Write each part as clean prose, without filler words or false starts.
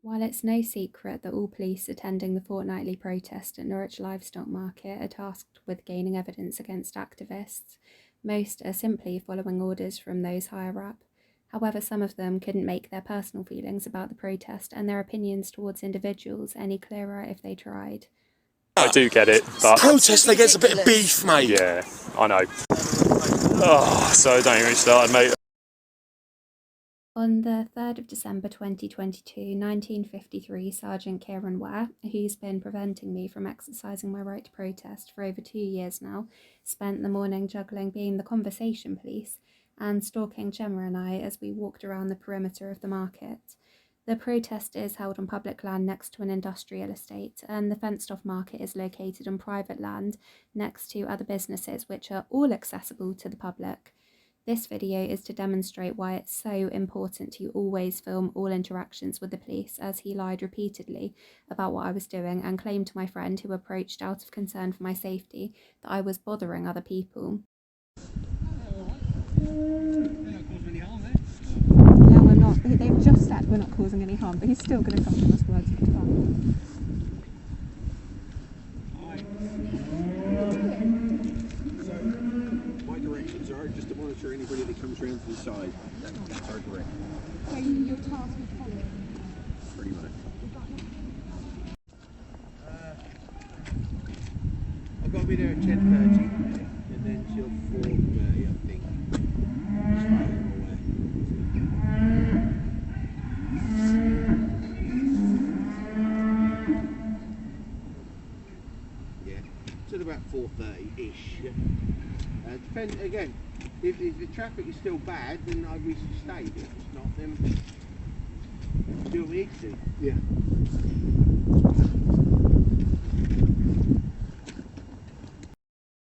While it's no secret that all police attending the fortnightly protest at Norwich Livestock Market are tasked with gaining evidence against activists, most are simply following orders from those higher up. However, some of them couldn't make their personal feelings about the protest and their opinions towards individuals any clearer if they tried. I do get it, but... Protesting against a bit of beef, mate! Yeah, I know. Oh, so don't even start, mate. On the 3rd of December 2022, 1953, Sergeant Kieran Ware, who's been preventing me from exercising my right to protest for over 2 years now, spent the morning juggling being the conversation police and stalking Gemma and I as we walked around the perimeter of the market. The protest is held on public land next to an industrial estate, and the fenced-off market is located on private land next to other businesses which are all accessible to the public. This video is to demonstrate why it's so important to always film all interactions with the police, as he lied repeatedly about what I was doing and claimed to my friend, who approached out of concern for my safety, that I was bothering other people. No, we're not. They've just said we're not causing any harm, but he's still going to come to us words of tongue. Just to monitor anybody that comes around to the side. That's our direct. So your task is following? Pretty much. I've got to be there at 10:30, and then till 4:30, I think. Just follow them away. Yeah, till about 4:30-ish. Depends again. If the traffic is still bad, then we should stay. If it's not, then do what we need to do. Yeah.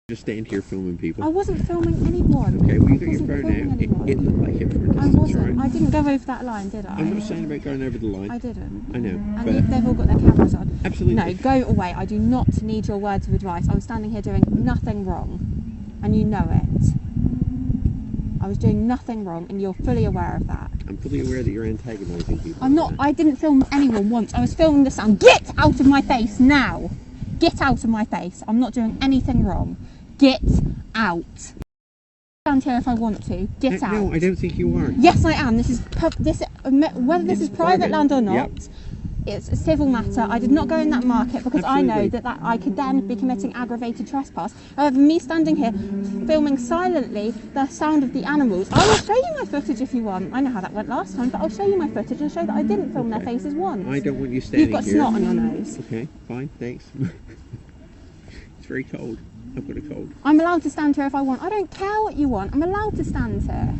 Just stand here filming people. I wasn't filming anyone. Okay, well you got your phone out. It looked like it from a distance. I wasn't. Right? I didn't go over that line, did I? I'm not saying about going over the line. I didn't. I know. And but they've all got their cameras on. Absolutely. No, go away. I do not need your words of advice. I was standing here doing nothing wrong, and you know it. I was doing nothing wrong, and you're fully aware of that. I'm fully aware that you're antagonising people. I'm not. I didn't film anyone once. I was filming the sound. Get out of my face now! Get out of my face. I'm not doing anything wrong. Get out. Stand here if I want to. Get out. No, I don't think you are. Yes, I am. This is whether this is private land or not. Yep. It's a civil matter. I did not go in that market because Absolutely. I know that I could then be committing aggravated trespass. However, me standing here filming silently the sound of the animals, I will show you my footage if you want. I know how that went last time, but I'll show you my footage and show that I didn't film their faces once. I don't want you standing here. You've got snot on your nose. Okay, fine, thanks. It's very cold. I've got a cold. I'm allowed to stand here if I want. I don't care what you want. I'm allowed to stand here.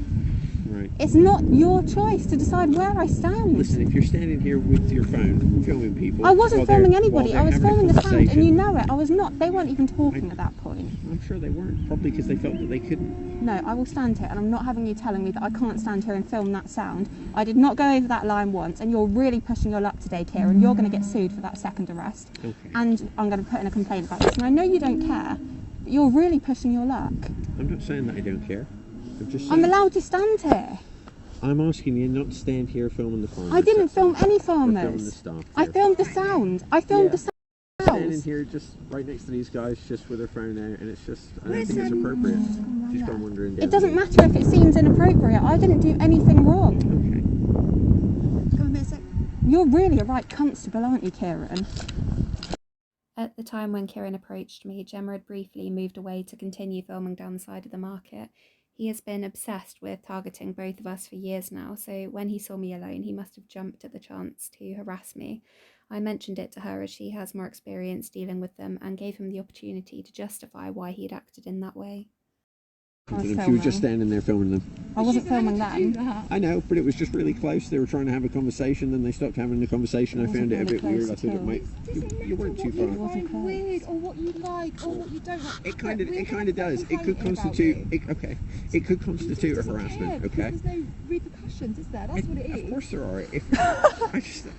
Right. It's not your choice to decide where I stand. Listen, if you're standing here with your phone filming people... I wasn't filming anybody. I was filming the sound, and conversation, you know it. I was not. They weren't even talking at that point. I'm sure they weren't. Probably because they felt that they couldn't. No, I will stand here, and I'm not having you telling me that I can't stand here and film that sound. I did not go over that line once, and you're really pushing your luck today, Kieran. You're going to get sued for that second arrest. Okay. And I'm going to put in a complaint about this. And I know you don't care, but you're really pushing your luck. I'm not saying that I don't care. I'm just saying... I'm allowed to stand here. I'm asking you not to stand here filming the farmers. I didn't film any farmers. Filming the staff I filmed the sound. I filmed the sound. Standing here just right next to these guys just with their phone out, and it's just, I don't think it's appropriate. Just gone wandering down. It doesn't matter if it seems inappropriate. I didn't do anything wrong. Okay. Come on, Miss. You're really a right constable, aren't you, Kieran? At the time when Kieran approached me, Gemma had briefly moved away to continue filming down the side of the market. He has been obsessed with targeting both of us for years now, so when he saw me alone, he must have jumped at the chance to harass me. I mentioned it to her as she has more experience dealing with them, and gave him the opportunity to justify why he'd acted in that way. She was just standing there filming them. I wasn't filming them. I know, but it was just really close. They were trying to have a conversation, then they stopped having the conversation. I found it a bit weird. I thought it might... You weren't too far. Weird, or what you like, or what you don't like. It kind of does. It could constitute... It could constitute a harassment, okay? There's no repercussions, is there? That's what it is. Of course there are.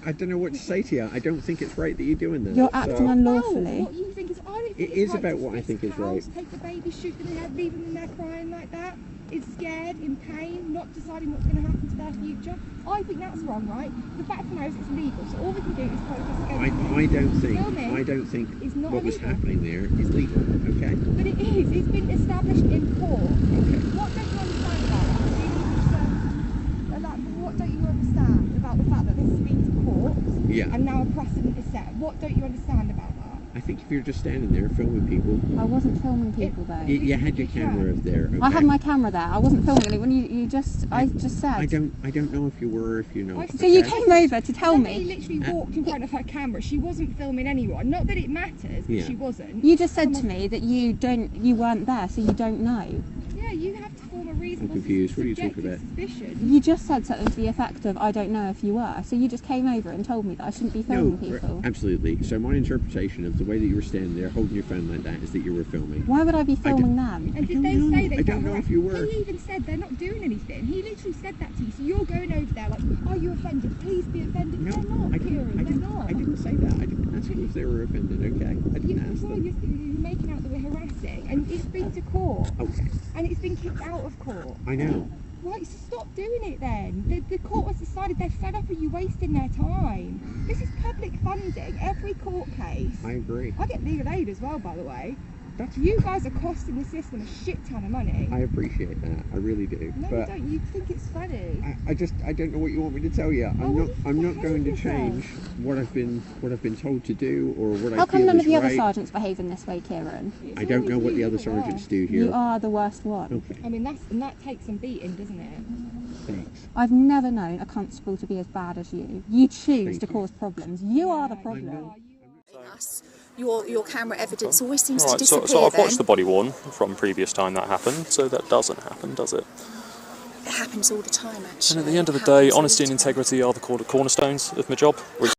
I don't know what to say to you. I don't think it's right that you're doing that. You're acting unlawfully. What you think is, I don't think it is about what I think is right. Take the baby, shoot them in the head, leave them in there crying like that. is scared, in pain, not deciding what's going to happen to their future. I think that's wrong, right? The fact of the matter is it's legal, so all we can do is protest against it. I don't think It's not what was illegal. happening there is legal. Okay. But it is. It's been established in court. What don't you understand about that? What don't you understand about the fact that this has been to court Yeah. and now a precedent is set? What don't you understand about that? I think if you're just standing there filming people, I wasn't filming people though. you had your camera up there. Okay. I had my camera there. I wasn't filming it when you just. I just said. I don't know if you were, if you know. I So you came over to tell Somebody me. literally walked in front of her camera. She wasn't filming anyone. Not that it matters, but Yeah. she wasn't. You just said to me that you weren't there, so you don't know. Yeah, you have to form a reasonable I'm confused. What are you talking subjective about? suspicion. You just said something to the effect of I don't know if you were. So you just came over and told me that I shouldn't be filming people. Absolutely. So my interpretation of the way that you were standing there holding your phone like that is that you were filming. Why would I be filming them? And did don't they know. say they I don't got know if you were. He even said they're not doing anything. He literally said that to you. So you're going over there like, are you offended? Please be offended. No, they're not, Kieran. They're not. I didn't say that. I didn't ask them if they were offended, okay? I didn't ask them. You're making out that we're harassing, and it's been to court, Okay, and it's been kicked out of court. I know. Right, so stop doing it then. The court has decided they're fed up of you wasting their time. This is public funding. Every court case. I agree. I get legal aid as well, by the way. That's You guys are costing the system a shit ton of money. I appreciate that. I really do. No, you but don't. You think it's funny. I don't know what you want me to tell you. I'm not going to yourself. change what I've been told to do or what How I come feel none is of the other right. sergeants behave in this way, Kieran? I don't know what the other sergeants do here. You are the worst one. Okay, I mean, that takes some beating, doesn't it? thanks. I've never known a constable to be as bad as you. You choose Thank to you. cause problems. You are the Yeah, problem. you are. Your camera evidence always seems to Right, disappear. so I've watched then. the body worn from previous time that happened, so that doesn't happen, does it? It happens all the time, actually. And at the end of the It day, happens all honesty the and time. integrity are the cornerstones of my job.